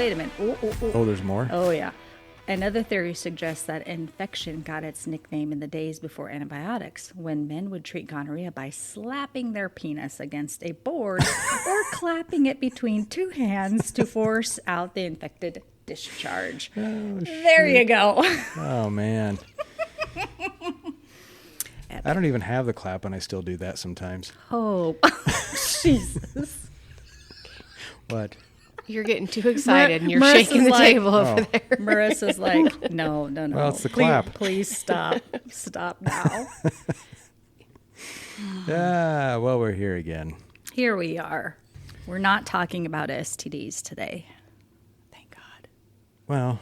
wait a minute. Oh, there's more? Oh, yeah. Another theory suggests that infection got its nickname in the days before antibiotics, when men would treat gonorrhea by slapping their penis against a board or clapping it between two hands to force out the infected discharge. Oh, there you go. Oh, man. I don't even have the clap, and I still do that sometimes. Oh, Jesus. What? You're getting too excited and you're Marissa's shaking the like, table over there. Marissa's like, no. Well, it's the clap. Please stop. Stop now. Well, we're here again. Here we are. We're not talking about STDs today. Thank God. Well,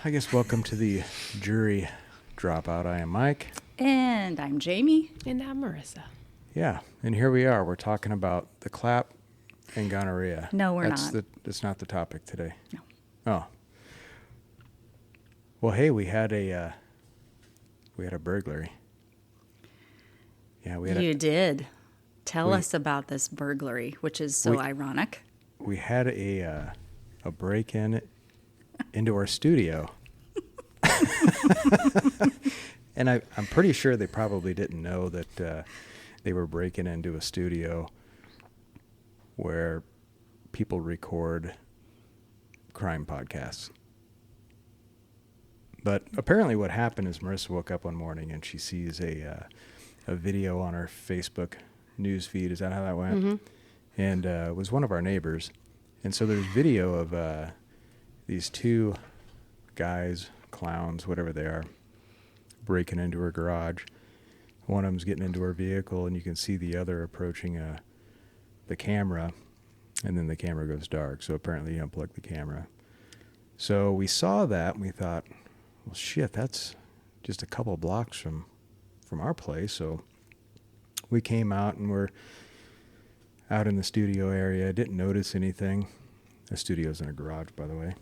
I guess welcome to the jury dropout. I am Mike. And I'm Jamie. And I'm Marissa. Yeah, and here we are. We're talking about the clap and gonorrhea. No, we're not. That's not the topic today. No. Oh. Well, hey, we had a burglary. Yeah, You did. Tell us about this burglary, which is so ironic. We had a break-in into our studio. And I'm pretty sure they probably didn't know that they were breaking into a studio where people record crime podcasts. But apparently what happened is Marissa woke up one morning and she sees a video on our Facebook news feed. Is that how that went? Mm-hmm. And it was one of our neighbors. And so there's video of these two guys, clowns, whatever they are, breaking into her garage. One of them's getting into her vehicle, and you can see the other approaching the camera, and then the camera goes dark. So apparently he unplugged the camera. So we saw that, and we thought, well, shit, that's just a couple blocks from our place. So we came out, and we're out in the studio area. Didn't notice anything. The studio's in a garage, by the way.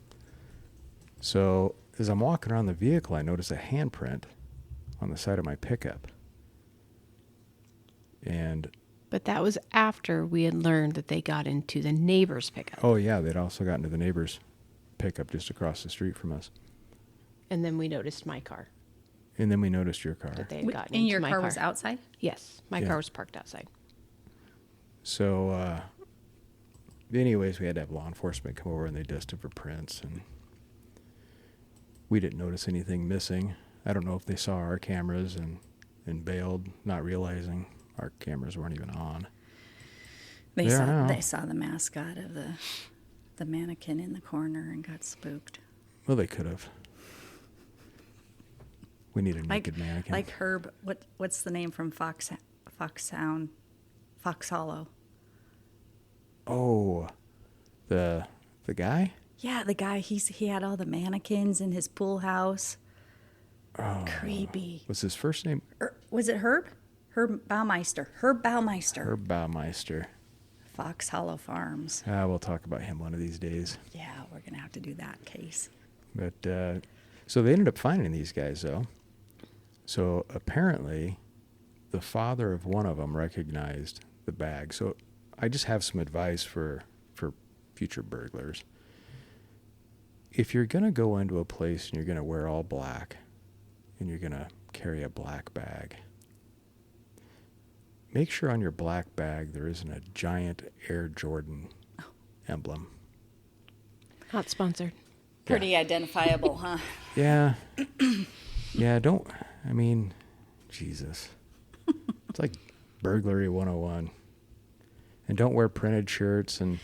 So as I'm walking around the vehicle, I notice a handprint on the side of my pickup. But that was after we had learned that they got into the neighbor's pickup. Oh, yeah, they'd also gotten to the neighbor's pickup just across the street from us. And then we noticed my car. And then we noticed your car. That they had gotten And into your my car was outside? Yes, my car was parked outside. So, anyways, we had to have law enforcement come over, and they dusted for prints, and we didn't notice anything missing. I don't know if they saw our cameras and bailed, not realizing our cameras weren't even on. They saw the mascot of the mannequin in the corner and got spooked. Well, they could have. We need a naked mannequin. Like Herb, what's the name from Fox Hollow? Oh, the guy? Yeah, the guy. He had all the mannequins in his pool house. Oh, creepy. What's his first name? Was it Herb? Herb Baumeister. Herb Baumeister. Fox Hollow Farms. We'll talk about him one of these days. Yeah, we're going to have to do that case. But, so they ended up finding these guys, though. So apparently, the father of one of them recognized the bag. So I just have some advice for future burglars. If you're going to go into a place and you're going to wear all black, and you're going to carry a black bag, make sure on your black bag there isn't a giant Air Jordan emblem. Not sponsored. Pretty identifiable, huh? Yeah. Yeah, Jesus. It's like Burglary 101. And don't wear printed shirts, and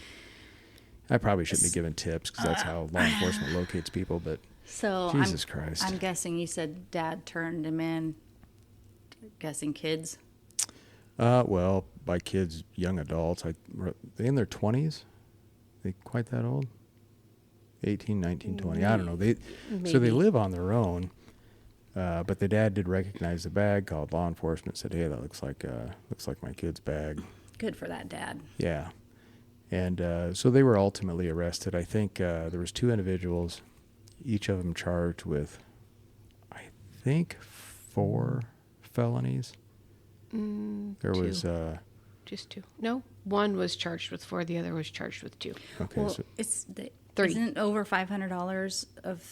I probably shouldn't be giving tips because that's how law enforcement locates people, but so Jesus Christ. I'm guessing you said Dad turned him in. Guessing kids? Well, by kids, young adults. They in their 20s? They quite that old? 18, 19, 20. I don't know. So they live on their own. But the dad did recognize the bag, called law enforcement, said, "Hey, that looks like my kid's bag." Good for that dad. Yeah. And so they were ultimately arrested. I think there was 2 individuals, each of them charged with, I think, 4 felonies. There 2. was Just 2. No, one was charged with 4. The other was charged with 2. Okay, Well, so 3. Isn't over $500 of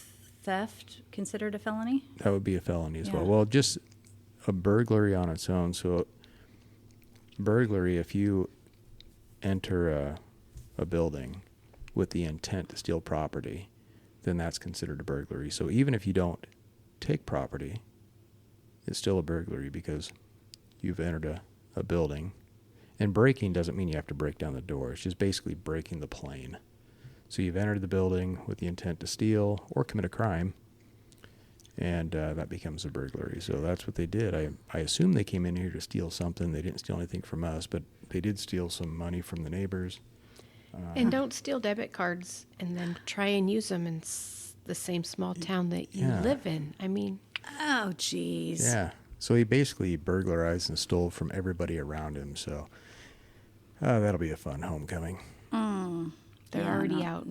theft considered a felony? that would be a felony as well. Yeah. Well, just a burglary on its own. So burglary, if you enter a building with the intent to steal property, then that's considered a burglary. So even if you don't take property, it's still a burglary because you've entered a building. And breaking doesn't mean you have to break down the door. It's just basically breaking the plane. So you've entered the building with the intent to steal or commit a crime, and that becomes a burglary. So that's what they did. I assume they came in here to steal something. They didn't steal anything from us, but they did steal some money from the neighbors. And don't steal debit cards and then try and use them in the same small town that you Yeah. live in. I mean, Oh, geez. Yeah. So he basically burglarized and stole from everybody around him. So that'll be a fun homecoming. they're Yeah, already no. out.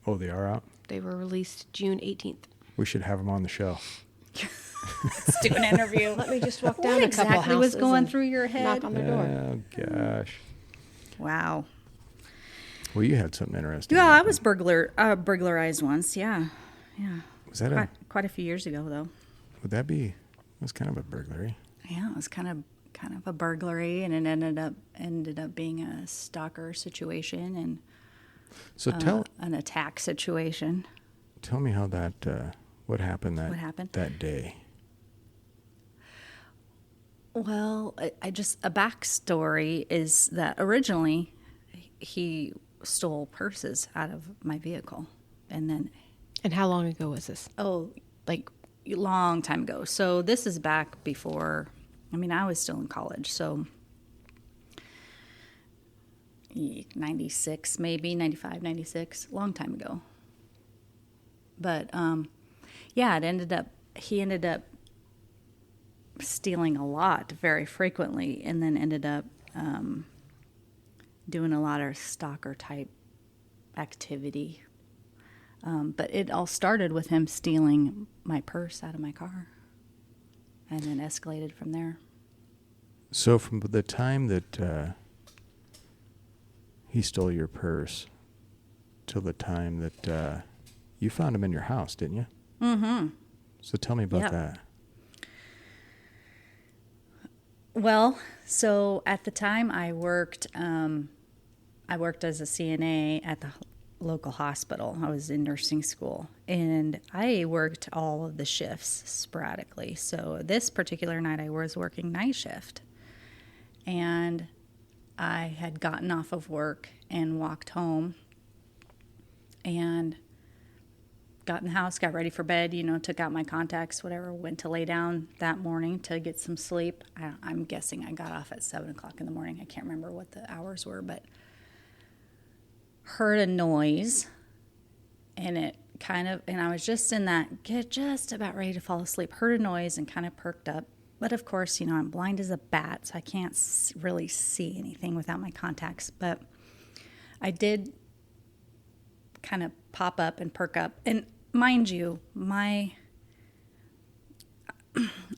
Oh, they are out? They were released June 18th. We should have them on the show. Let's do an interview. Let me just walk down What a couple exactly was houses going and through your head? knock on their door. Oh, gosh. Wow. Well, you had something interesting. Yeah, I happen. was burglarized once. Yeah. Was that Quite a few years ago, though. would that be, it was kind of a burglary. Yeah, it was kind of a burglary, and it ended up being a stalker situation and So an attack situation. tell me how that, what happened What happened? that day? Well, I just a backstory is that originally he stole purses out of my vehicle, and then And how long ago was this? like a long time ago. So this is back before. I mean, I was still in college, so 96, maybe 95, 96, long time ago. But yeah, he ended up stealing a lot very frequently, and then ended up doing a lot of stalker type activity. But it all started with him stealing my purse out of my car, and then escalated from there. So from the time that he stole your purse till the time that you found him in your house, didn't you? Mm-hmm. So tell me about Yep. that. Well, so at the time I worked as a CNA at the local hospital. I was in nursing school, and I worked all of the shifts sporadically. So this particular night I was working night shift, and I had gotten off of work and walked home and got in the house, got ready for bed, took out my contacts, whatever, went to lay down that morning to get some sleep. I'm guessing I got off at 7 o'clock in the morning. I can't remember what the hours were, but heard a noise, and I was just in that, just about ready to fall asleep, heard a noise and kind of perked up. But of course, I'm blind as a bat, so I can't really see anything without my contacts. But I did kind of pop up and perk up. And mind you,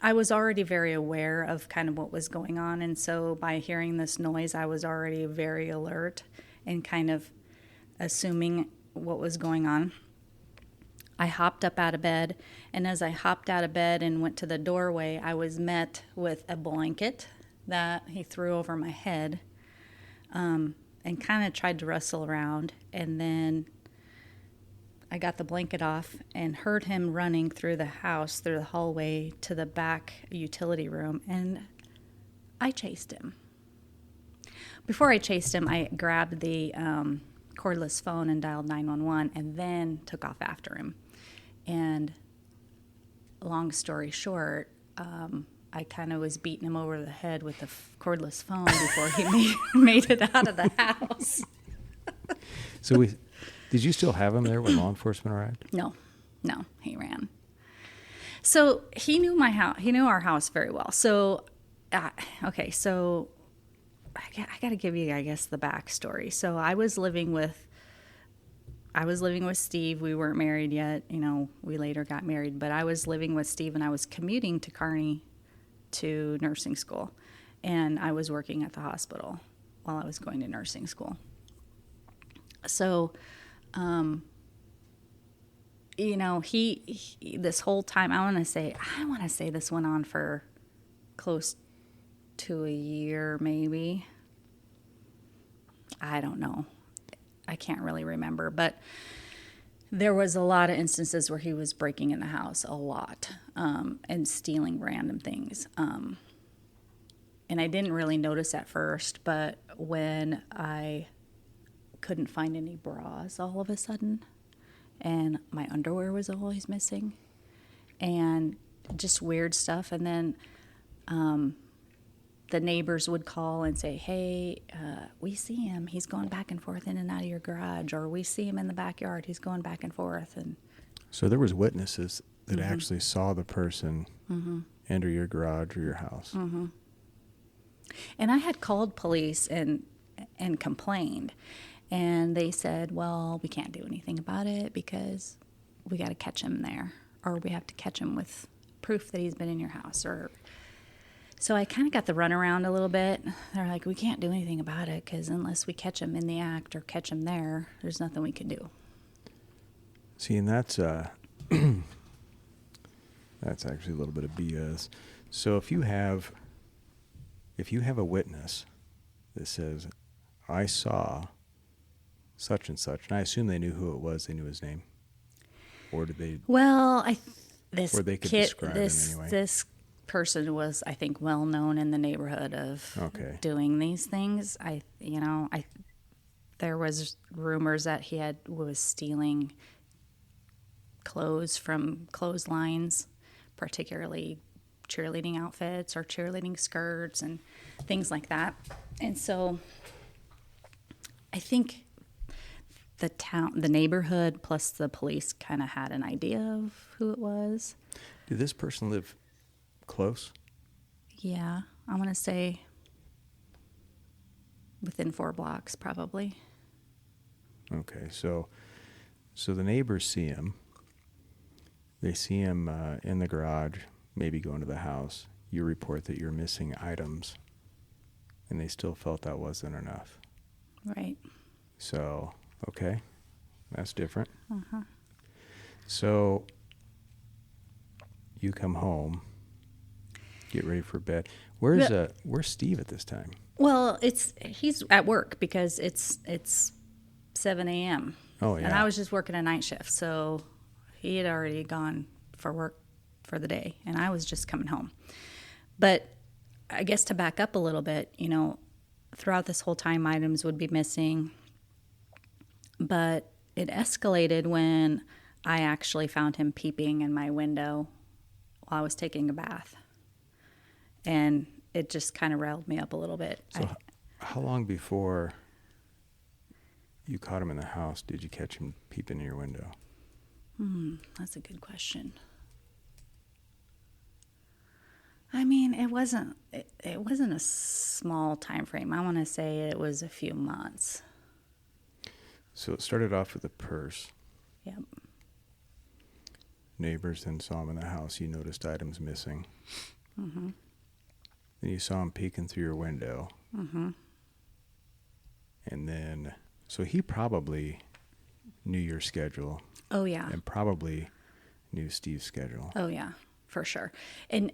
I was already very aware of kind of what was going on. And so by hearing this noise, I was already very alert and kind of assuming what was going on. I hopped up out of bed, and as I hopped out of bed and went to the doorway, I was met with a blanket that he threw over my head, and kind of tried to wrestle around. And then I got the blanket off and heard him running through the house, through the hallway to the back utility room, and I chased him. Before I chased him, I grabbed the cordless phone and dialed 911, and then took off after him. And long story short, I kind of was beating him over the head with the cordless phone before he made it out of the house. So did you still have him there when law enforcement arrived? No, he ran. So he knew my house. He knew our house very well. So, okay, so I got to give you, I guess, the backstory. So I was living with Steve. We weren't married yet. We later got married, but I was living with Steve, and I was commuting to Kearney to nursing school. and I was working at the hospital while I was going to nursing school. So, you know, he this whole time, I want to say this went on for close to a year, maybe. I don't know. I can't really remember, but there was a lot of instances where he was breaking in the house a lot, and stealing random things. And I didn't really notice at first, but when I couldn't find any bras all of a sudden, and my underwear was always missing, and just weird stuff. And then the neighbors would call and say, hey, we see him. He's going back and forth in and out of your garage. Or we see him in the backyard. He's going back and forth. And so there was witnesses that actually saw the person enter your garage or your house. And I had called police and complained. And they said, well, we can't do anything about it because we got to catch him there. Or we have to catch him with proof that he's been in your house. So I kind of got the runaround a little bit. They're like, we can't do anything about it because unless we catch him in the act or catch him there, there's nothing we can do. See, and that's that's actually a little bit of BS. So if you have a witness that says, I saw such and such, and I assume they knew who it was, they knew his name, or did they? Well, or they could describe him anyway. This person was, I think, well known in the neighborhood of doing these things. There was rumors that he was stealing clothes from clotheslines, particularly cheerleading outfits or cheerleading skirts and things like that. And so I think the neighborhood plus the police kind of had an idea of who it was. Did this person live close? Yeah, I'm going to say within 4 blocks, probably. Okay, so the neighbors see him. They see him in the garage, maybe going to the house. You report that you're missing items, and they still felt that wasn't enough. Right. So, okay, that's different. Uh-huh. So you come home, get ready for bed. Where's Steve at this time? Well, he's at work because it's 7 a.m. Oh, yeah. And I was just working a night shift, so he had already gone for work for the day, and I was just coming home. But I guess to back up a little bit, throughout this whole time, items would be missing. But it escalated when I actually found him peeping in my window while I was taking a bath. And it just kind of riled me up a little bit. So how long before you caught him in the house did you catch him peeping in your window? That's a good question. I mean, it wasn't a small time frame. I want to say it was a few months. So it started off with a purse. Yep. Neighbors then saw him in the house. You noticed items missing. Mm-hmm. Then you saw him peeking through your window. Mm-hmm. And then, so he probably knew your schedule. Oh, yeah. And probably knew Steve's schedule. Oh, yeah, for sure. And,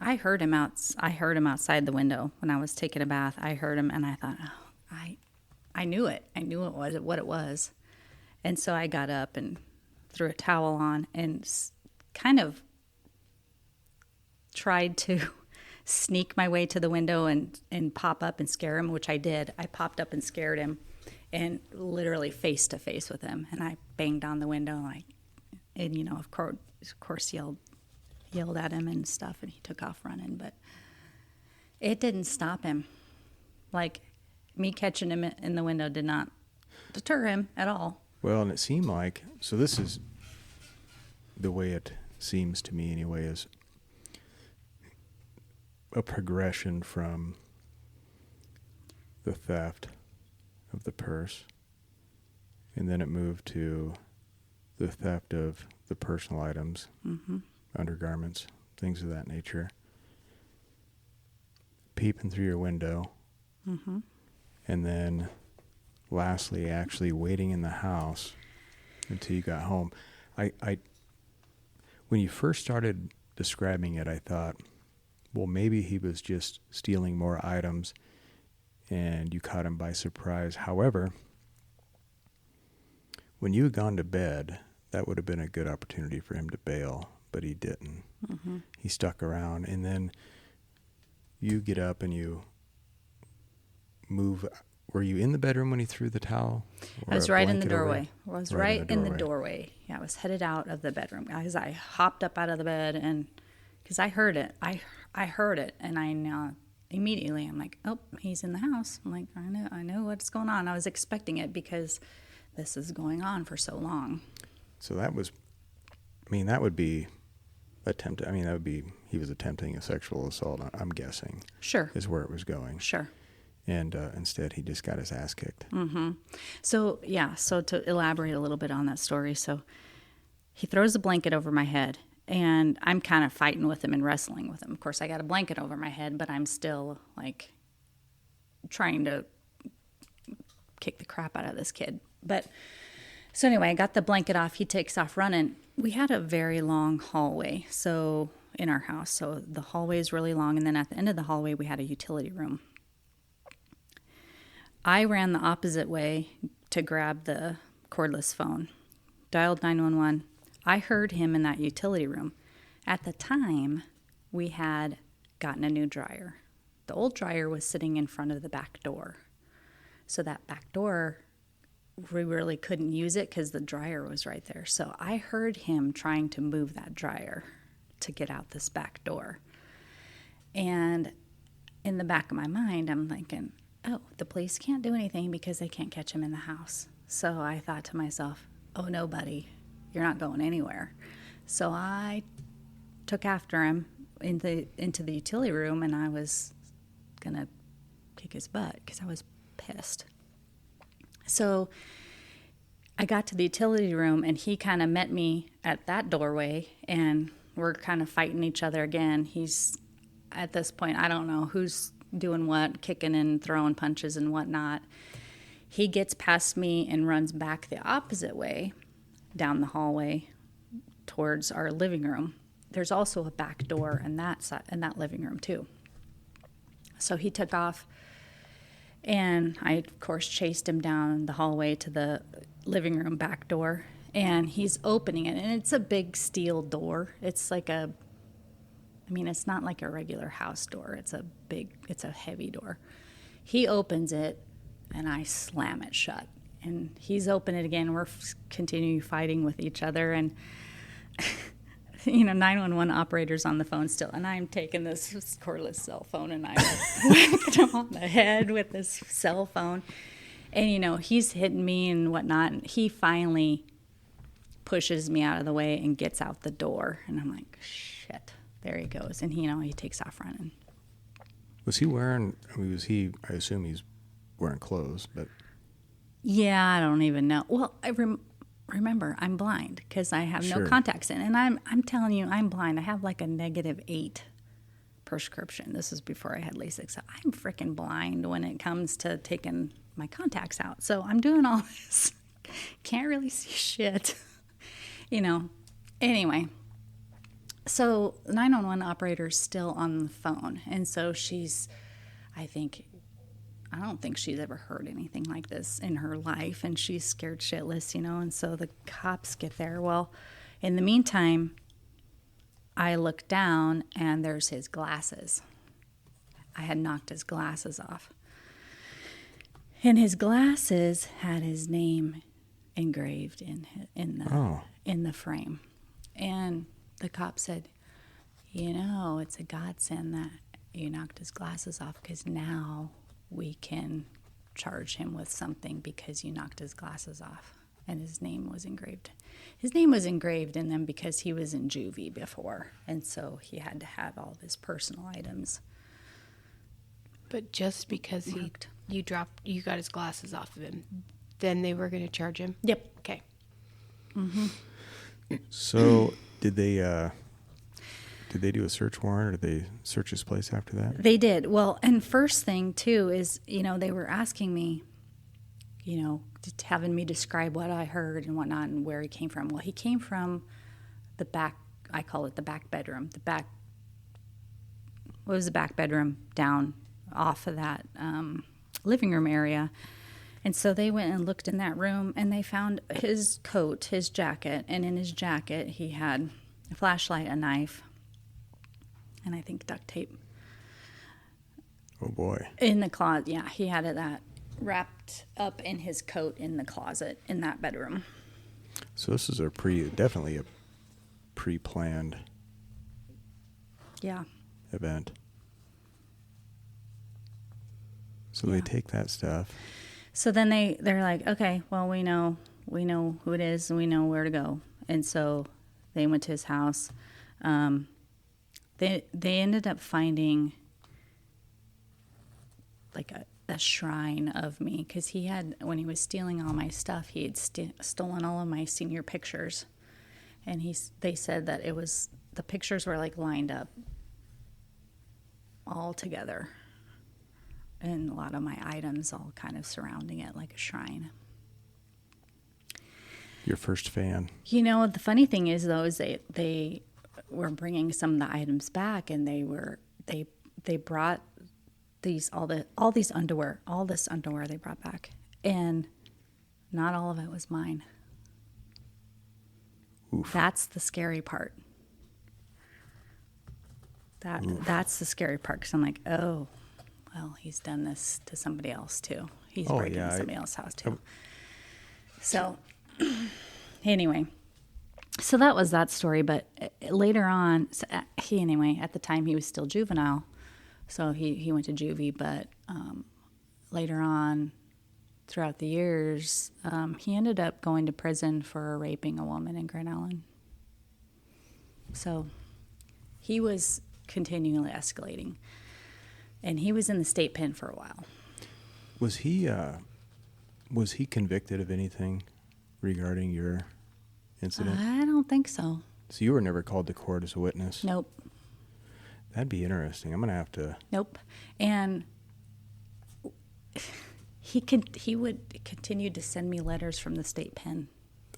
I heard him outside the window when I was taking a bath. I heard him, and I thought, I knew it. I knew what it was. And so I got up and threw a towel on and kind of tried to sneak my way to the window and pop up and scare him, which I did. I popped up and scared him and literally face to face with him. And I banged on the window and of course yelled at him and stuff, and he took off running. But it didn't stop him. Like, me catching him in the window did not deter him at all. Well, and it seemed like, so this is the way it seems to me anyway, is a progression from the theft of the purse, and then it moved to the theft of the personal items, undergarments, things of that nature. peeping through your window, and then lastly, actually waiting in the house until you got home. I when you first started describing it, I thought, well, maybe he was just stealing more items and you caught him by surprise. However, when you had gone to bed, that would have been a good opportunity for him to bail, but he didn't. He stuck around, and then you get up and you move. Were you in the bedroom when he threw the towel? I was right in the doorway. I was right in the doorway. Yeah, I was headed out of the bedroom. As I hopped up out of the bed, and because I heard it. I heard it, and I immediately, I'm like, oh, he's in the house. I'm like, I know what's going on. I was expecting it because this is going on for so long. So that was, that would be he was attempting a sexual assault, I'm guessing. Sure. Is where it was going. Sure. And instead, he just got his ass kicked. So to elaborate a little bit on that story, so he throws a blanket over my head, and I'm kind of fighting with him and wrestling with him. Of course, I got a blanket over my head, but I'm still, like, trying to kick the crap out of this kid. But so anyway, I got the blanket off. He takes off running. We had a very long hallway in our house. So the hallway is really long, and then at the end of the hallway, we had a utility room. I ran the opposite way to grab the cordless phone, dialed 911. I heard him in that utility room. At the time, we had gotten a new dryer. The old dryer was sitting in front of the back door. So that back door, we really couldn't use it because the dryer was right there. So I heard him trying to move that dryer to get out this back door. And in the back of my mind, I'm thinking, oh, the police can't do anything because they can't catch him in the house. So I thought to myself, oh, no, buddy, you're not going anywhere. So I took after him into the utility room, and I was going to kick his butt because I was pissed. So I got to the utility room, and he kind of met me at that doorway, and we're kind of fighting each other again. He's, at this point, I don't know who's doing what, kicking and throwing punches and whatnot. He gets past me and runs back the opposite way down the hallway towards our living room. There's also a back door in that living room too. So he took off, and I, of course, chased him down the hallway to the living room back door, and he's opening it, and it's a big steel door. It's like it's not like a regular house door. It's a heavy door. He opens it, and I slam it shut. And he's opened it again. We're continuing fighting with each other, and 911 operators on the phone still. And I'm taking this cordless cell phone, and I whacked him on the head with this cell phone. And, he's hitting me and whatnot. And he finally pushes me out of the way and gets out the door. And I'm like, shit. There he goes. And, he takes off running. Was he wearing, I assume he's wearing clothes, but. Yeah, I don't even know. Well, I remember, I'm blind because I have no contacts in. And I'm telling you, I'm blind. I have like a -8 prescription. This is before I had LASIK. So I'm freaking blind when it comes to taking my contacts out. So I'm doing all this. Can't really see shit. Anyway. So 911 operator's still on the phone. And so I don't think she's ever heard anything like this in her life, and she's scared shitless, and so the cops get there. Well, in the meantime, I look down, and there's his glasses. I had knocked his glasses off. And his glasses had his name engraved in the frame. And the cop said, it's a godsend that you knocked his glasses off, because now we can charge him with something because you knocked his glasses off. And his name was engraved. His name was engraved in them because he was in juvie before, and so he had to have all of his personal items. But just because you got his glasses off of him, then they were going to charge him? Yep. Okay. Mm-hmm. So did they Did they do a search warrant, or did they search his place after that? They did. Well, and first thing, too, is, they were asking me, just having me describe what I heard and whatnot and where he came from. Well, he came from the back, I call it the back bedroom. The back bedroom down off of that living room area. And so they went and looked in that room, and they found his coat, his jacket, and in his jacket he had a flashlight, a knife, and I think duct tape. Oh, boy. In the closet, yeah. He had that wrapped up in his coat in the closet in that bedroom. So this is definitely a pre-planned event. So they take that stuff. So then they're like, okay, well, we know who it is and we know where to go. And so they went to his house. They ended up finding like a shrine of me, because he had, when he was stealing all my stuff, he had stolen all of my senior pictures. And they said that the pictures were like lined up all together. And a lot of my items all kind of surrounding it like a shrine. Your first fan. The funny thing is, though, is they were bringing some of the items back, and they brought all this underwear they brought back, and not all of it was mine. Oof. That's the scary part. That's the scary part, because I'm like, oh, well, he's done this to somebody else too. He's breaking into somebody else's house too. So anyway, so that was that story. But later on, at the time he was still juvenile, so he went to juvie. But later on, throughout the years, he ended up going to prison for raping a woman in Grand Island. So he was continually escalating. And he was in the state pen for a while. Was he convicted of anything regarding your incident? I don't think so. So you were never called to court as a witness? Nope. That'd be interesting. I'm going to have to... Nope. And he would continue to send me letters from the state pen.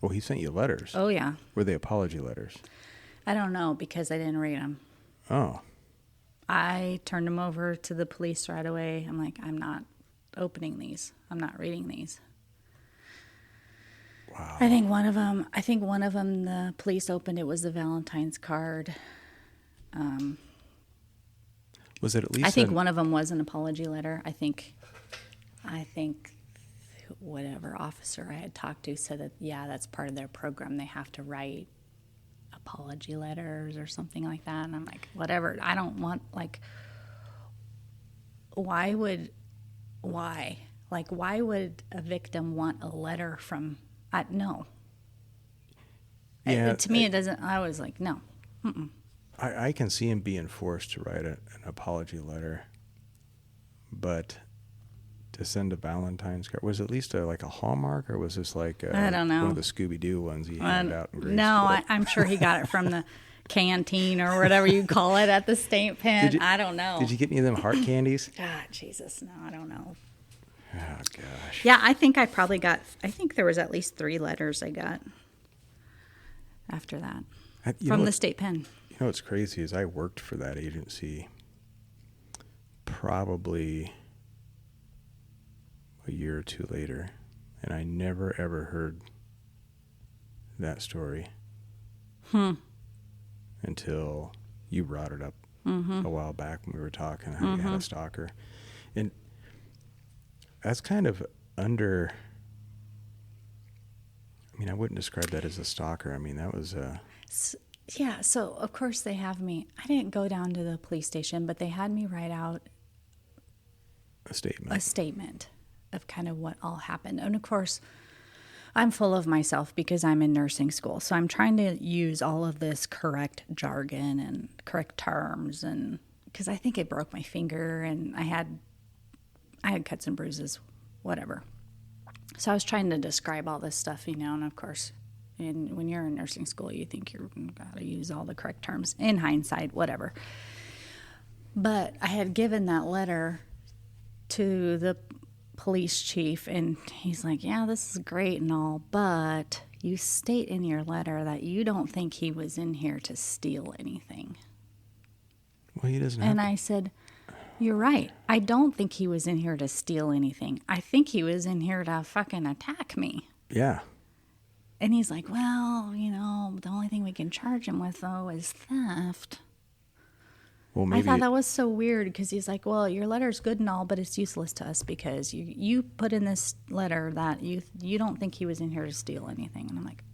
Oh, he sent you letters? Oh, yeah. Were they apology letters? I don't know, because I didn't read them. Oh. I turned them over to the police right away. I'm like, I'm not opening these. I'm not reading these. Wow. I think one of them, the police opened. It was the Valentine's card. Was it at least? I think one of them was an apology letter. I think whatever officer I had talked to said that, yeah, that's part of their program. They have to write apology letters or something like that. And I'm like, whatever. I don't want, like, why would a victim want a letter from, no. Yeah, To me, it doesn't, I was like, no. Mm-mm. I can see him being forced to write an apology letter, but to send a Valentine's card, was it at least like a Hallmark, or was this like I don't know, one of the Scooby-Doo ones he handed out in grade no, school? I'm sure he got it from the canteen or whatever you call it at the state pen. I don't know. Did you get any of them heart candies? God, Jesus, no, I don't know. Oh, gosh. Yeah, I think there was at least 3 letters I got after that from the state pen. You know what's crazy is I worked for that agency probably a year or two later, and I never, ever heard that story until you brought it up a while back when we were talking how you had a stalker. And that's kind of under... I mean, I wouldn't describe that as a stalker. I mean, that was Yeah, so of course they have me. I didn't go down to the police station, but they had me write out a statement of kind of what all happened. And of course, I'm full of myself because I'm in nursing school. So I'm trying to use all of this correct jargon and correct terms, and because I think it broke my finger and I had cuts and bruises, whatever. So I was trying to describe all this stuff, and of course And when you're in nursing school, you think you're got to use all the correct terms. In hindsight, whatever. But I had given that letter to the police chief, and he's like, yeah, this is great and all, but you state in your letter that you don't think he was in here to steal anything. Well, he doesn't have And to. I said, you're right. I don't think he was in here to steal anything. I think he was in here to fucking attack me. Yeah. And he's like, well, the only thing we can charge him with, though, is theft. Well, I maybe. thought that was so weird because he's like, well, your letter's good and all, but it's useless to us because you put in this letter that you don't think he was in here to steal anything. And I'm like,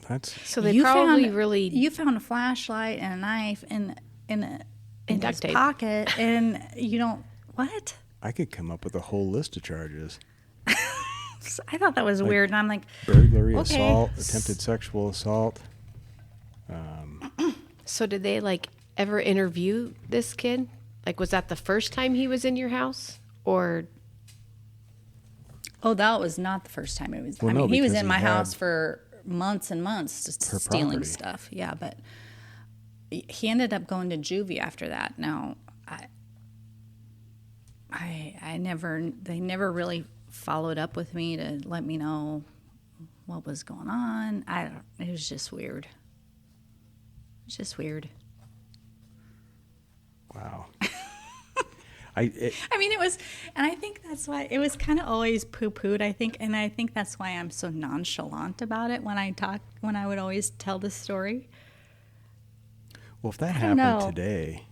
That's. So they probably really You found a flashlight and a knife in duct his tape. pocket, and you don't, what? I could come up with a whole list of charges. So I thought that was weird, and I'm like, Burglary, okay. assault, attempted sexual assault. So did they ever interview this kid? Was that the first time he was in your house, or? oh, that was not the first time it was. Well, I no, mean, he was because in he my had house for months and months, just her stealing property. stuff. Yeah, but he ended up going to juvie after that. Now, they never really followed up with me to let me know what was going on. It was just weird. It's just weird. Wow. I mean, it was, and I think that's why it was kind of always poo-pooed, I think, and I think that's why I'm so nonchalant about it when I would always tell the story. Well, if that I don't happened know. today,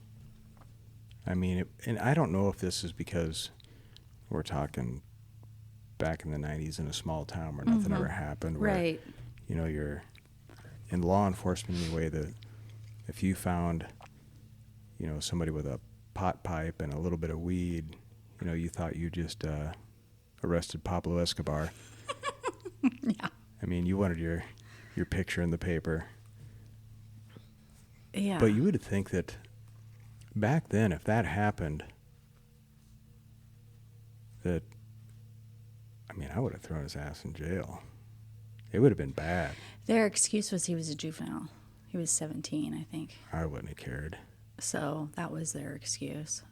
I mean, and I don't know if this is because we're talking back in the 90s in a small town where nothing ever happened. Where, Right. You're in law enforcement anyway, that if you found, somebody with a pot pipe and a little bit of weed, you thought you just arrested Pablo Escobar. Yeah. I mean, you wanted your picture in the paper. Yeah. But you would think that back then, if that happened, I would have thrown his ass in jail. It would have been bad. Their excuse was he was a juvenile. He was 17, I think. I wouldn't have cared. So that was their excuse.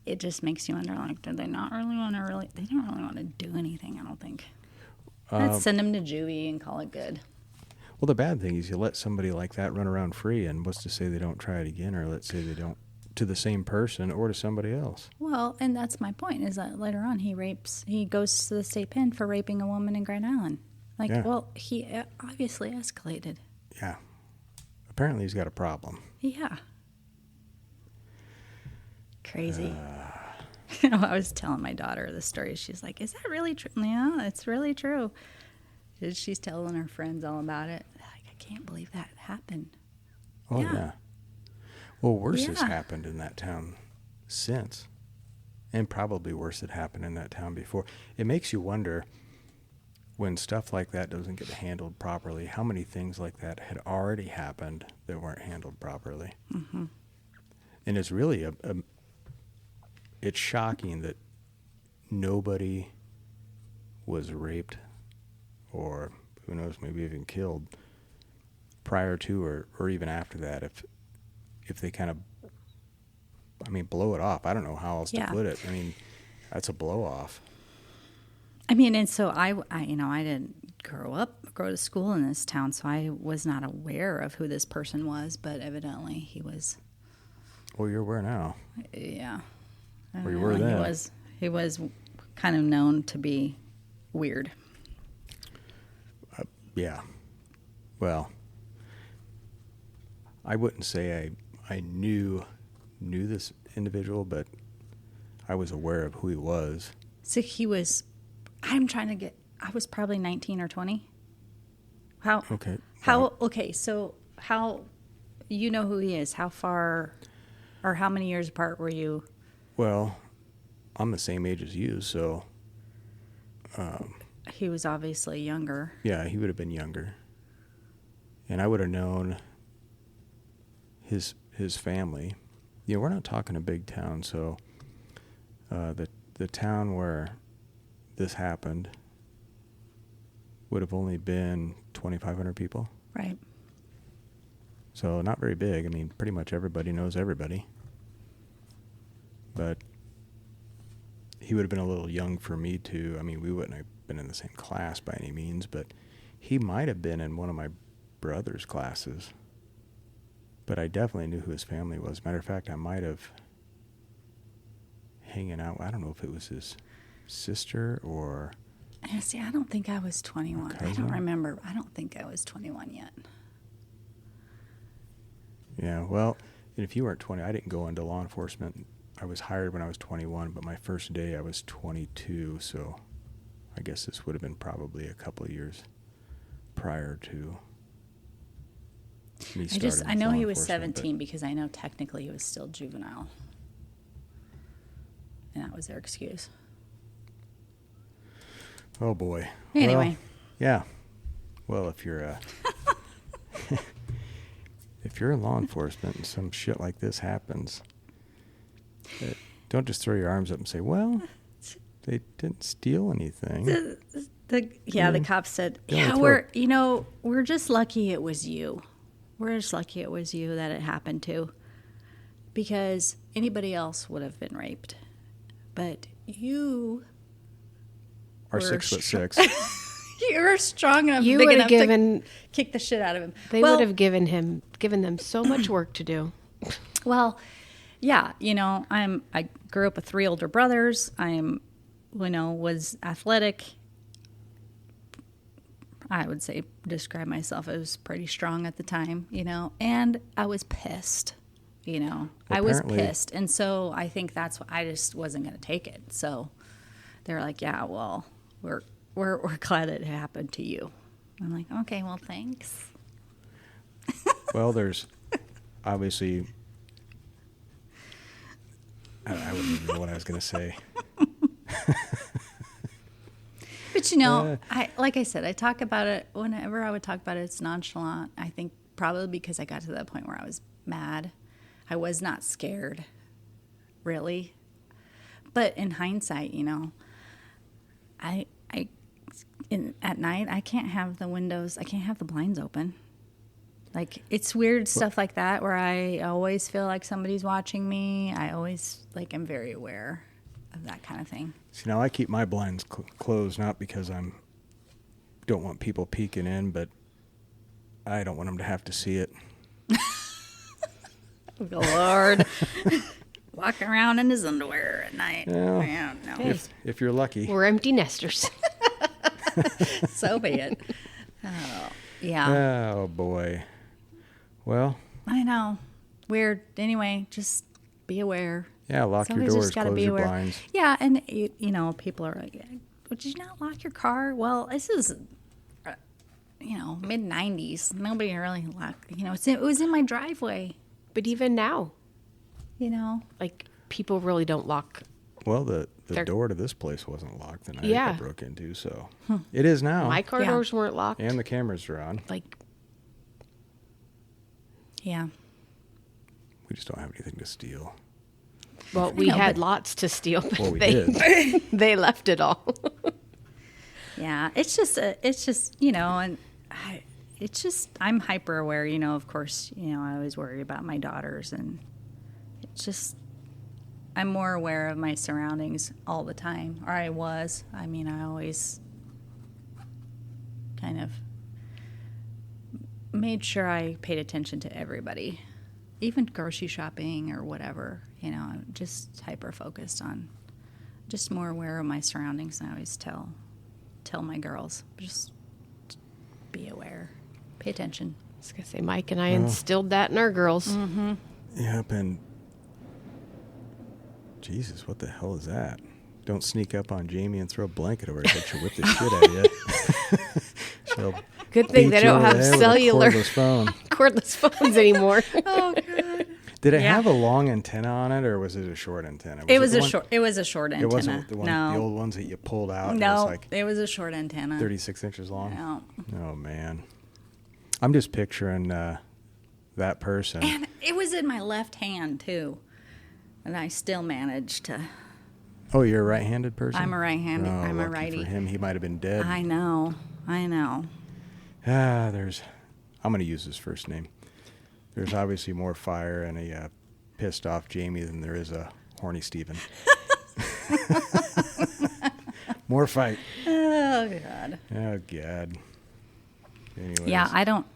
It just makes you wonder, did they not really want to they don't really want to do anything, I don't think. Let's send them to juvie and call it good. Well, the bad thing is you let somebody like that run around free, and what's to say they don't try it again, or let's say they don't to the same person or to somebody else. Well, and that's my point, is that later on he goes to the state pen for raping a woman in Grand Island. Yeah. Well, he obviously escalated. Yeah. Apparently he's got a problem. Yeah. Crazy. I was telling my daughter the story. She's like, is that really true? Yeah, it's really true. She's telling her friends all about it. Like, I can't believe that happened. Oh, Yeah. yeah. Well, worse has Yeah. happened in that town since. And probably worse had happened in that town before. It makes you wonder, when stuff like that doesn't get handled properly, how many things like that had already happened that weren't handled properly. Mm-hmm. And it's really it's shocking that nobody was raped or, who knows, maybe even killed prior to or even after that. If they kind of, blow it off. I don't know how else to Yeah. put it. That's a blow off. And so I didn't grow to school in this town, so I was not aware of who this person was, but evidently he was. Well, you're where now? Yeah. Well, you were then. He was kind of known to be weird. Yeah. Well, I wouldn't say I knew this individual, but I was aware of who he was. So he was, I was probably 19 or 20. Okay. So how, you know who he is? How far or how many years apart were you? Well, I'm the same age as you, so He was obviously younger. yeah, he would have been younger. And I would have known his family. We're not talking a big town, so the town where this happened, would have only been 2,500 people. Right. So not very big. I mean, pretty much everybody knows everybody. But he would have been a little young for me to, I mean, we wouldn't have been in the same class by any means, but he might have been in one of my brother's classes. But I definitely knew who his family was. Matter of fact, I might have hanging out. I don't know if it was his sister or... See, I don't think I was 21. I don't remember. I don't think I was 21 yet. Yeah, well, if you weren't 20, I didn't go into law enforcement. I was hired when I was 21, but my first day I was 22, so I guess this would have been probably a couple of years prior to me starting. I know he was 17 because I know technically he was still juvenile. And that was their excuse. Oh boy. Anyway. Well, yeah. Well, if you're if you're in law enforcement and some shit like this happens, don't just throw your arms up and say, "Well, they didn't steal anything." The cop said, we're just lucky it was you. We're just lucky it was you that it happened to, because anybody else would have been raped, but you are were 6'6". You're strong enough, You big would enough have given. to kick the shit out of him. They would have given them so much work to do. Well, yeah, I grew up with 3 older brothers. Was athletic. I would say describe myself as pretty strong at the time, and I was pissed, I was pissed. And so I think that's what I just wasn't going to take it. So they're like, yeah, well, we're glad it happened to you. I'm like, okay, well, thanks. Well, there's obviously, I wouldn't even know what I was going to say. But like I said, I talk about it whenever I would talk about it. It's nonchalant. I think probably because I got to that point where I was mad. I was not scared, really. But in hindsight, at night I can't have the windows. I can't have the blinds open. Like, it's weird stuff like that where I always feel like somebody's watching me. I always am very aware of that kind of thing. See, now I keep my blinds closed, not because don't want people peeking in, but I don't want them to have to see it. Oh, Lord. Walking around in his underwear at night. Well, no. If you're lucky. We're empty nesters. So be it. Oh, yeah. Oh, boy. Well. I know. Weird. Anyway, just be aware. Yeah, lock your Somebody's doors, just gotta close be your aware. blinds. Yeah, and, people are like, did you not lock your car? Well, this is, mid-90s. Nobody really locked, it was in my driveway. But even now, people really don't lock. Well, the door to this place wasn't locked the night I broke into, so Hmm. it is now. My car doors weren't locked. And the cameras are on. Yeah. We just don't have anything to steal. Well, we had lots to steal, but Well, we did. they left it all. Yeah, it's just, and I'm hyper aware, of course, I always worry about my daughters, and it's just, I'm more aware of my surroundings all the time, or I was. I mean, I always kind of made sure I paid attention to everybody, even grocery shopping or whatever, I'm just hyper focused on, just more aware of my surroundings. And I always tell my girls, just be aware, pay attention. I was going to say, Mike and I instilled that in our girls. Mm-hmm. Yep, and Jesus, what the hell is that? Don't sneak up on Jamie and throw a blanket over her head. She'll whip the shit out of you. Good thing they don't have cellular cordless phones anymore. Oh, God. Did it have a long antenna on it, or was it a short antenna? It was a short antenna. It wasn't the old ones that you pulled out. No, it was a short antenna. 36 inches long. No. Oh man, I'm just picturing that person. And it was in my left hand too, and I still managed to. Oh, you're a right-handed person? I'm a right-handed. Oh, I'm a lucky righty. For him, he might have been dead. I know. I know. I'm going to use his first name. There's obviously more fire in a pissed off Jamie than there is a horny Steven. More fight. Oh, God. Oh, God. Anyways. Yeah, I don't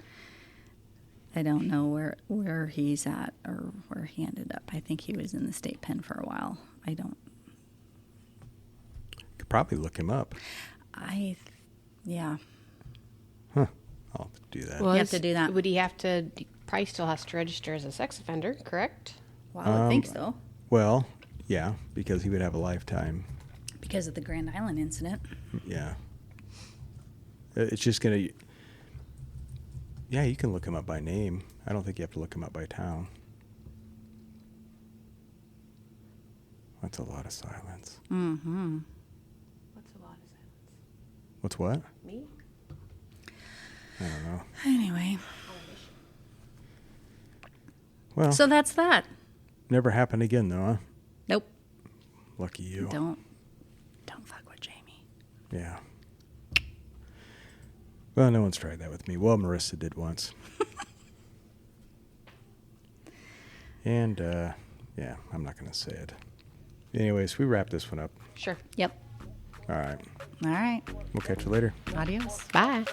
know where he's at or where he ended up. I think he was in the state pen for a while. Could probably look him up. Yeah. Huh. I'll have to do that. Well, You have to do that. Would he have to? Probably still has to register as a sex offender, correct? Well, I would think so. Well, yeah, because he would have a lifetime. Because of the Grand Island incident. Yeah. It's just going to... Yeah, you can look him up by name. I don't think you have to look him up by town. That's a lot of silence. Mm-hmm. What's a lot of silence? What's what? Me? I don't know. Anyway. Well, So that's that. never happened again, though, huh? Nope. Lucky you. Don't fuck with Jamie. Yeah. Well, no one's tried that with me. Well, Marissa did once. And, yeah, I'm not going to say it. Anyways, we wrap this one up. Sure. Yep. All right. All right. We'll catch you later. Adios. Bye.